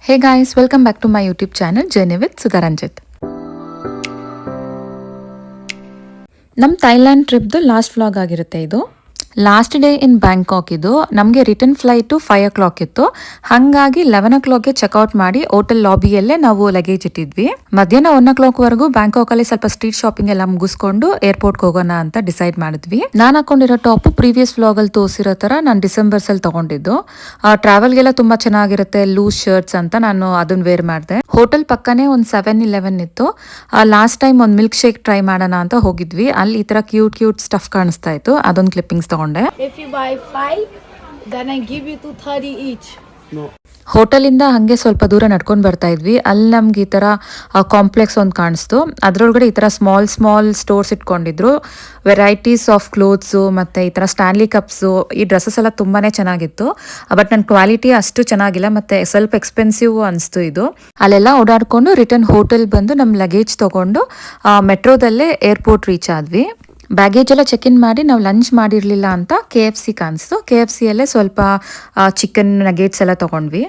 Hey guys, welcome back to my YouTube channel Journey with Sudharanjit. ನಮ್ಮ Thailand ಟ್ರಿಪ್ದು last vlog ಆಗಿರುತ್ತೆ ಇದು. Last day in Bangkok ಇದು. ನಮಗೆ return flight 5 o'clock ಇತ್ತು. ಹಾಗಾಗಿ 11 o'clockಗೆ ಚೆಕ್ಔಟ್ ಮಾಡಿ ಹೋಟೆಲ್ ಲಾಬಿಯಲ್ಲೇ ನಾವು ಲಗೇಜ್ ಇಟ್ಟಿದ್ವಿ. ಮಧ್ಯಾಹ್ನ 1 o'clock ವರೆಗೂ ಬ್ಯಾಂಕಾಕಲ್ಲಿ ಸ್ವಲ್ಪ ಸ್ಟ್ರೀಟ್ ಶಾಪಿಂಗ್ ಎಲ್ಲ ಮುಗಿಸ್ಕೊಂಡು ಏರ್ಪೋರ್ಟ್ಗೆ ಹೋಗೋಣ ಅಂತ ಡಿಸೈಡ್ ಮಾಡಿದ್ವಿ. ನಾನು ಹಾಕೊಂಡಿರೋ ಟಾಪ್ ಪ್ರೀವಿಯಸ್ ವ್ಲಾಗಲ್ಲಿ ತೋರಿಸಿರೋ ಥರ ನಾನು ಡಿಸೆಂಬರ್ಸಲ್ಲಿ ತೊಗೊಂಡಿದ್ದು. ಟ್ರಾವೆಲ್ಗೆಲ್ಲ ತುಂಬ ಚೆನ್ನಾಗಿರುತ್ತೆ, ಲೂಸ್ ಶರ್ಟ್ಸ್ ಅಂತ ನಾನು ಅದನ್ನ ವೇರ್ ಮಾಡಿದೆ. ಹೋಟೆಲ್ ಪಕ್ಕನೇ ಒಂದು 7-Eleven ಇತ್ತು. ಲಾಸ್ಟ್ ಟೈಮ್ ಒಂದು ಮಿಲ್ಕ್ ಶೇಕ್ ಟ್ರೈ ಮಾಡೋಣ ಅಂತ ಹೋಗಿದ್ವಿ. ಅಲ್ಲಿ ಈ ಥರ ಕ್ಯೂಟ್ ಸ್ಟಫ್ ಕಾಣಿಸ್ತಾ ಇತ್ತು. ಅದೊಂದು ಕ್ಲಿಪ್ಪಿಂಗ್ಸ್ ತಗೊಂಡೆ. If you buy 5, then I give you 230 each. No. ಹೋಟೆಲಿಂದ ಹಾಗೆ ಸ್ವಲ್ಪ ದೂರ ನಡ್ಕೊಂಡು ಬರ್ತಾ ಇದ್ವಿ. ಅಲ್ಲಿ ನಮ್ಗೆ ಈ ಥರ ಕಾಂಪ್ಲೆಕ್ಸ್ ಒಂದು ಕಾಣಿಸ್ತು. ಅದರೊಳಗಡೆ ಈ ಥರ ಸ್ಮಾಲ್ ಸ್ಟೋರ್ಸ್ ಇಟ್ಕೊಂಡಿದ್ರು. ವೆರೈಟೀಸ್ ಆಫ್ ಕ್ಲೋತ್ಸು ಮತ್ತು ಈ ಥರ ಸ್ಟ್ಯಾನ್ಲಿ ಕಪ್ಸು, ಈ ಡ್ರೆಸ್ಸಸ್ ಎಲ್ಲ ತುಂಬಾ ಚೆನ್ನಾಗಿತ್ತು. ಬಟ್ ನನ್ನ ಕ್ವಾಲಿಟಿ ಅಷ್ಟು ಚೆನ್ನಾಗಿಲ್ಲ ಮತ್ತು ಸ್ವಲ್ಪ ಎಕ್ಸ್ಪೆನ್ಸಿವ್ ಅನಿಸ್ತು ಇದು. ಅಲ್ಲೆಲ್ಲ ಓಡಾಡಿಕೊಂಡು ರಿಟರ್ನ್ ಹೋಟೆಲ್ ಬಂದು ನಮ್ಮ ಲಗೇಜ್ ತೊಗೊಂಡು ಮೆಟ್ರೋದಲ್ಲೇ ಏರ್ಪೋರ್ಟ್ ರೀಚ್ ಆದ್ವಿ. ಬ್ಯಾಗೇಜ್ ಎಲ್ಲ ಚೆಕ್ ಇನ್ ಮಾಡಿ ನಾವು ಲಂಚ್ ಮಾಡಿರಲಿಲ್ಲ ಅಂತ KFC ಕಾಣಿಸ್ತು. KFCಯಲ್ಲೇ ಸ್ವಲ್ಪ ಚಿಕನ್ ನಗೇಟ್ಸ್ ಎಲ್ಲ ತೊಗೊಂಡ್ವಿ.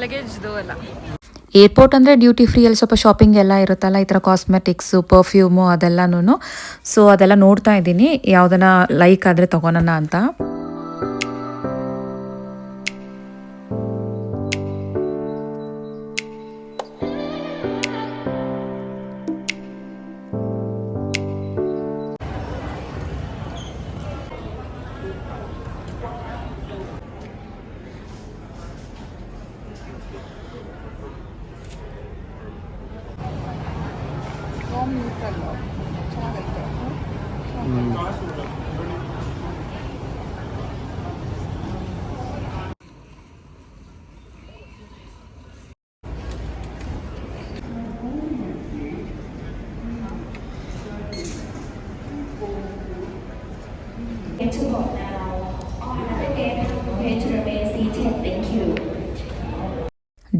ಲಗೇಜ್ದು ಅಲ್ಲ. ಏರ್ಪೋರ್ಟ್ ಅಂದರೆ ಡ್ಯೂಟಿ ಫ್ರೀಯಲ್ಲಿ ಸ್ವಲ್ಪ ಶಾಪಿಂಗ್ ಎಲ್ಲ ಇರುತ್ತಲ್ಲ, ಈ ಥರ ಕಾಸ್ಮೆಟಿಕ್ಸು, ಪರ್ಫ್ಯೂಮು ಅದೆಲ್ಲನೂ. ಸೊ ಅದೆಲ್ಲ ನೋಡ್ತಾ ಇದ್ದೀನಿ, ಯಾವುದನ್ನ ಲೈಕ್ ಆದರೆ ತೊಗೊಳೋಣ ಅಂತ.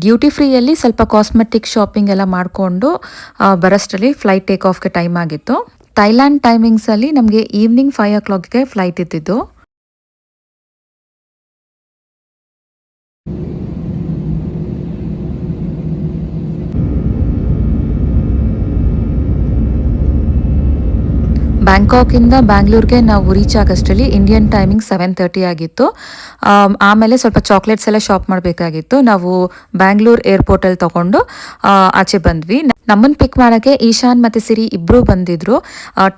ಡ್ಯೂಟಿ ಫ್ರೀಯಲ್ಲಿ ಸ್ವಲ್ಪ ಕಾಸ್ಮೆಟಿಕ್ ಶಾಪಿಂಗ್ ಎಲ್ಲ ಮಾಡಿಕೊಂಡು ಬರೋಷ್ಟರಲ್ಲಿ ಫ್ಲೈಟ್ ಟೇಕ್ ಆಫ್ಗೆ ಟೈಮ್ ಆಗಿತ್ತು. ಥೈಲ್ಯಾಂಡ್ ಟೈಮಿಂಗ್ಸಲ್ಲಿ ನಮಗೆ ಈವ್ನಿಂಗ್ 5 o'clockಗೆ ಫ್ಲೈಟ್ ಇದ್ದಿದ್ದು. ಬ್ಯಾಂಕಾಕಿಂದ ಬ್ಯಾಂಗ್ಳೂರ್ಗೆ ನಾವು ರೀಚ್ ಆಗೋಷ್ಟರಲ್ಲಿ ಇಂಡಿಯನ್ ಟೈಮಿಂಗ್ 7:30 ಆಗಿತ್ತು. ಆಮೇಲೆ ಸ್ವಲ್ಪ ಚಾಕ್ಲೇಟ್ಸ್ ಎಲ್ಲ ಶಾಪ್ ಮಾಡಬೇಕಾಗಿತ್ತು. ನಾವು ಬ್ಯಾಂಗ್ಳೂರ್ ಏರ್ಪೋರ್ಟಲ್ಲಿ ತೊಗೊಂಡು ಆಚೆ ಬಂದ್ವಿ. ನಮ್ಮನ್ನು ಪಿಕ್ ಮಾಡೋಕ್ಕೆ ಈಶಾನ್ ಮತ್ತು ಸಿರಿ ಇಬ್ಬರು ಬಂದಿದ್ರು.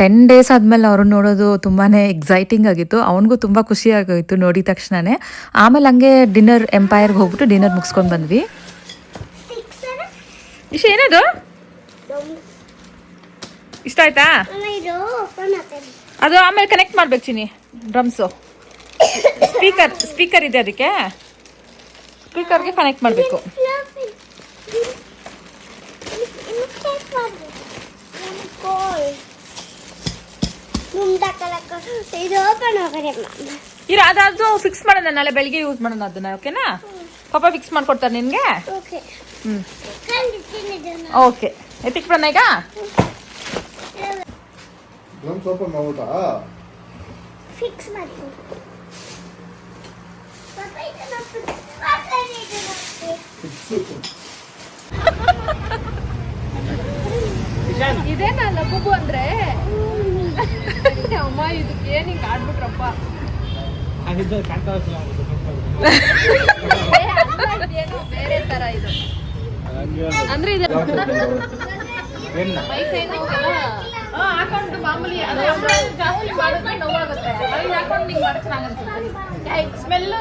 10 days ಆದಮೇಲೆ ಅವ್ರನ್ನ ನೋಡೋದು ತುಂಬಾ ಎಕ್ಸೈಟಿಂಗ್ ಆಗಿತ್ತು. ಅವನಿಗೂ ತುಂಬ ಖುಷಿ ಆಗೋಯಿತು ನೋಡಿದ ತಕ್ಷಣವೇ. ಆಮೇಲೆ ಹಂಗೆ ಡಿನ್ನರ್ ಎಂಪೈರ್ಗೆ ಹೋಗ್ಬಿಟ್ಟು ಡಿನ್ನರ್ ಮುಗಿಸ್ಕೊಂಡು ಬಂದ್ವಿ. ಇಷ್ಟ ಏನದು ಇಷ್ಟ ಆಯ್ತಾ? ಅದು ಆಮೇಲೆ ಕನೆಕ್ಟ್ ಮಾಡ್ಬೇಕು ಚಿನಿ. ಡ್ರಮ್ಸು ಸ್ಪೀಕರ್ ಇದೆ, ಅದಕ್ಕೆ ಸ್ಪೀಕರ್ಗೆ ಕನೆಕ್ಟ್ ಮಾಡಬೇಕು. ಅದಾದ್ರು ಫಿಕ್ಸ್ ಮಾಡೋಣ, ನಾಳೆ ಬೆಳಿಗ್ಗೆ ಯೂಸ್ ಮಾಡೋಣ ಅದನ್ನ. ಓಕೆನಾ? ಪಾಪ ಫಿಕ್ಸ್ ಮಾಡ್ಕೊಡ್ತಾರೆ ನಿನ್ಗೆ. ಓಕೆ, ಎತ್ತಿಕ್ ಬರೋಣ ಈಗ. ಓಪನ್ ಮಾಡ್ಬಿಟ್ಟಾ? ಫಿಕ್ಸ್ ಮಾಡಿ. ಇದೇನಲ್ಲ ಬುಬು ಅಂದ್ರೆ ಅಮ್ಮ, ಇದಕ್ಕೆ ಏನಿಂಗ್ ಆಡ್ಬಿಟ್ರಪ್ಪ. ಬೇರೆ ತರ ಇದು ಅಂದ್ರೆ ಇದೆ ಹಾಕೊಂಡು ಮಾಮೂಲಿ ಜಾಸ್ತಿ ಮಾಡಿದ್ರೆ ನೋವಾಗುತ್ತೆ. ಹಾಕೊಂಡು ನಿಂಗೆ ಮಾಡಿ ಚೆನ್ನಾಗಿ ಅನ್ಸುತ್ತೆ. ಸ್ಮೆಲ್ಲು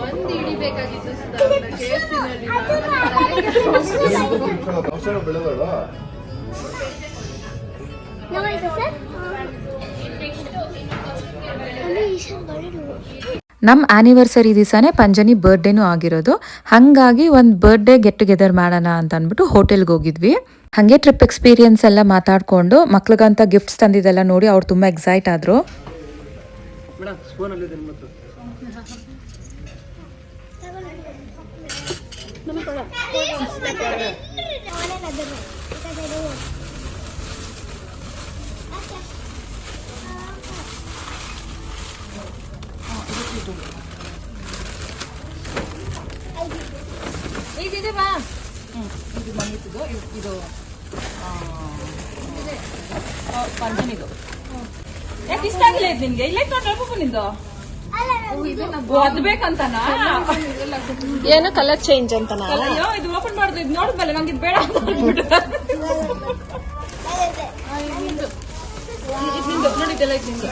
ಒಂದು ಹಿಡಿಬೇಕಾಗಿತ್ತು. ನಮ್ಮ ಆ್ಯನಿವರ್ಸರಿ ದಿವಸನೇ ಪಂಜನಿ ಬರ್ಡೇನೂ ಆಗಿರೋದು. ಹಾಗಾಗಿ ಒಂದು ಬರ್ಡೇ ಗೆಟ್ ಟುಗೆದರ್ ಮಾಡೋಣ ಅಂತ ಅಂದ್ಬಿಟ್ಟು ಹೋಟೆಲ್ಗೆ ಹೋಗಿದ್ವಿ. ಹಾಗೆ ಟ್ರಿಪ್ ಎಕ್ಸ್ಪೀರಿಯನ್ಸ್ ಎಲ್ಲ ಮಾತಾಡಿಕೊಂಡು ಮಕ್ಳಿಗಂತ ಗಿಫ್ಟ್ಸ್ ತಂದಿದ್ದೆಲ್ಲ ನೋಡಿ ಅವ್ರು ತುಂಬ ಎಕ್ಸೈಟ್ ಆದರು. ಇದಿದೆ ಬಾ. ಇದು ಮಣ್ಣಿದ್ದು ಇದು ಪಂಜನಿದು. ಯಾಕೆ ಇಷ್ಟ ಆಗಿಲ್ಲ ಇದು ನಿನ್ಗೆ? ಇಲ್ಲೇ ನೋಡ್ಬೇಕು ನಿಂದು ಅದು ಬೇಕಂತನಾ? ಏನು ಕಲರ್ ಚೇಂಜ್ ಅಂತನ? ಅಯ್ಯೋ ಇದು ಓಪನ್ ಮಾಡುದು ಇದು ನೋಡಿದ್ಮೇಲೆ ನಂಗೆ ಇದು ಬೇಡ ಅಂತ ಅಂದ್ಬಿಟ್ಟು. ಇದು ನಿಂದು ನೋಡಿದ್ದೆಲ್ಲ ಇದು ನಿಂದು.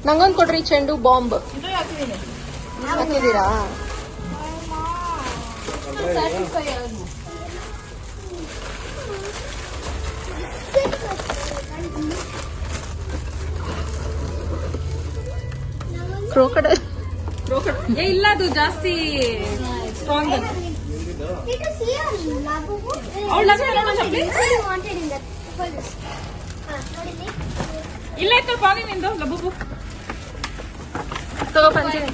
ನಂಗೊಂದ್ ಕೊಡ್ರಿ ಚೆಂಡು ಬಾಂಬ್ ಇದ್ರಲ್ಲಿ ಹಾಕಿದ್ದೀನಿ. ಹಾಕಿದೀರಾ? ಸ್ಯಾಟಿಸ್ಫೈ ಆಗು. ಕ್ರೋಕಡೈಲ್ ಏ ಇಲ್ಲ ಅದು ಜಾಸ್ತಿ ಸ್ಟ್ರಾಂಗ್ ಅಂತ. ಇಲ್ಲ ಇತ್ತು ಪಾನಿ ನಿಂದು ಲಬ್ಬು. ತಗೋ ಪಂಜನಿ.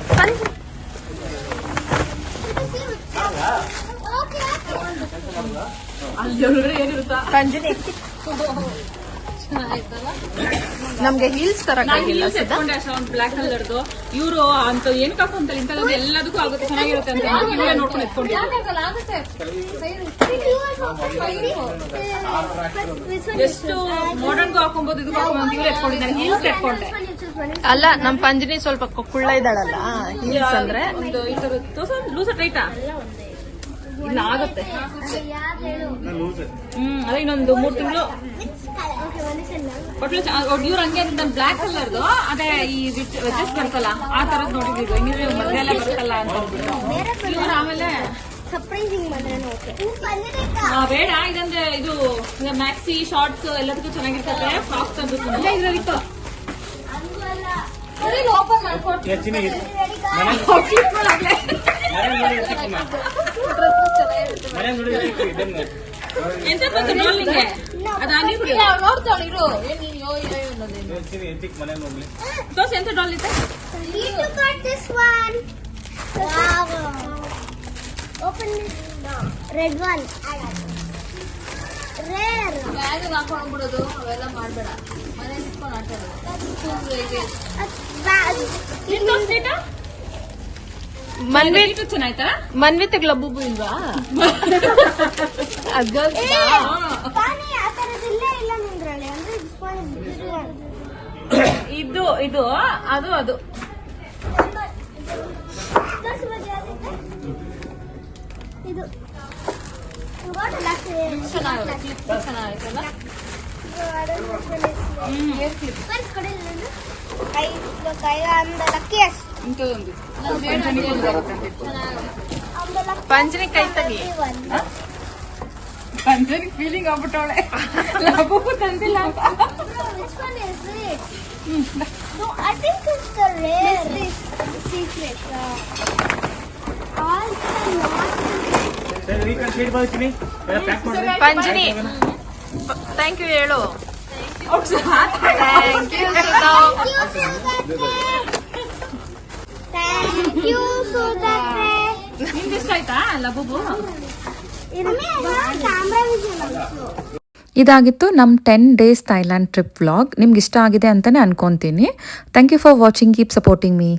ಅಲ್ಲಿ ಏನಿರುತ್ತಾ ಪಂಜನಿ ನಮ್ಗೆ ಹೀಲ್ಸ್ ತರಕಾಗಿಲ್ಲ. ಎತ್ಕೊಂಡೆ ಅಷ್ಟೇ ಒಂದು ಬ್ಲಾಕ್ ಕಲರ್ದು. ಇವರು ಅಂತ ಏನಕ್ಕೆ ಹಾಕೊಂತಾರೆ ಇಂಥದ್ದು ಎಲ್ಲದಕ್ಕೂ ಆಗುತ್ತೆ ಚೆನ್ನಾಗಿರುತ್ತೆ ಅಂತ ಇವರೇ ನೋಡ್ಕೊಂಡು ಎತ್ಕೊಂಡಿದ್ರು. ಎಷ್ಟು ಮಾಡರ್ನ್ಗೂ ಹಾಕೊಬಹುದು ಇದಕ್ಕೂ ಹಾಕೊಂಡ್ ಇವ್ರು ಎತ್ಕೊಂಡಿದ್ದಾರೆ. ಹೀಲ್ಸ್ ಎತ್ಕೊಂಡೆ. ಅಲ್ಲ ನಮ್ ಪಂಜನಿ ಸ್ವಲ್ಪ ಕುಳ್ಳ ಇದ್ದಾಳಲ್ಲ, ಹೀಲ್ಸ್ ಅಂದ್ರೆ ಒಂದು ಈ ತರದ್ದು ಲೂಸ ಟೈಟಾ ಇಲ್ಲ ಆಗುತ್ತೆ. ಅದೇ ಇನ್ನೊಂದು 3 ತಿಂಗಳು ಒಟ್ಲು ಇವ್ರು ಹಂಗೆ ಬ್ಲಾಕ್ ಕಲರ್ದು. ಅದೇ ಈ ವೆಜಸ್ ಬರ್ತಲ್ಲ ಆ ತರದ್ ನೋಡಿದ್ವಿ. ಹಿಂಗಿದ್ರೆ ಮದ್ವೆ ಎಲ್ಲ ಬರ್ತಲ್ಲ ಅಂತ ಅಂದ್ಬಿಟ್ಟು ಇವ್ರು ಆಮೇಲೆ ಬೇಡ ಇದಂದ್ರೆ ಇದು ಮ್ಯಾಕ್ಸಿ ಶಾರ್ಟ್ಸ್ ಎಲ್ಲದಕ್ಕೂ ಚೆನ್ನಾಗಿರ್ತದೆ. ಫ್ರಾಕ್ ತಂದು ಇದ್ರಲ್ಲಿತ್ತು. ಎಂತ ಬಂತು ಡಾಲ್ ನಿಂಗೆ? ತೋರ್ಸು ಎಂತ ಡಾಲ್ ಇದೆ? ರೆಡ್ ಒನ್ ರೇರ್ ಬ್ಯಾಗ್ ಹಾಕೊಂಡ್ಬಿಡೋದು ಅವೆಲ್ಲ ಮಾಡ್ಬೇಡ. ಮನೆ ಸಿಕ್ಕೊಂಡು ಮನ್ವಿತ್ ಚೆನ್ನಾಯ್ತಾ? ಮನ್ವಿತ್ ಲಬ್ಬು ಇಲ್ವಾ? ಪಾನಿ ಆ ತರದಿಲ್ಲ ಇಲ್ಲ ನಿಂದ್ರಲ್ಲಿ ಅಂದ್ರೆ ಇದು ಇದು ಅದು ಅದು ಇದು ಚೆನ್ನಾಗಿಲ್ಲ. ಇಂಥದ್ದೊಂದು ಪಂಜನಿ ಕೈ ತಗಿ. ಪಂಜನಿ ಫೀಲಿಂಗ್ ಆಗ್ಬಿಟ್ಟವಳೆ. ಲಬ್ಬು ತಂದಿಲ್ಲ ಅಂತ. No, I think it's the rare secret. All ಪಂಜನಿ ಥ್ಯಾಂಕ್ ಯು ಹೇಳು. Thank you Thank you, Sudhakar. ನಿಮ್ಗೆ ಇಷ್ಟ ಆಯ್ತಾ ಲಬ್ಬು? Camera vision also. ಇದಾಗಿತ್ತು ನಮ್ಮ 10 days ಥೈಲ್ಯಾಂಡ್ ಟ್ರಿಪ್ ವ್ಲಾಗ್. ನಿಮ್ಗೆ ಇಷ್ಟ ಆಗಿದೆ ಅಂತಲೇ ಅನ್ಕೊತೀನಿ. Thank you for watching. Keep supporting me.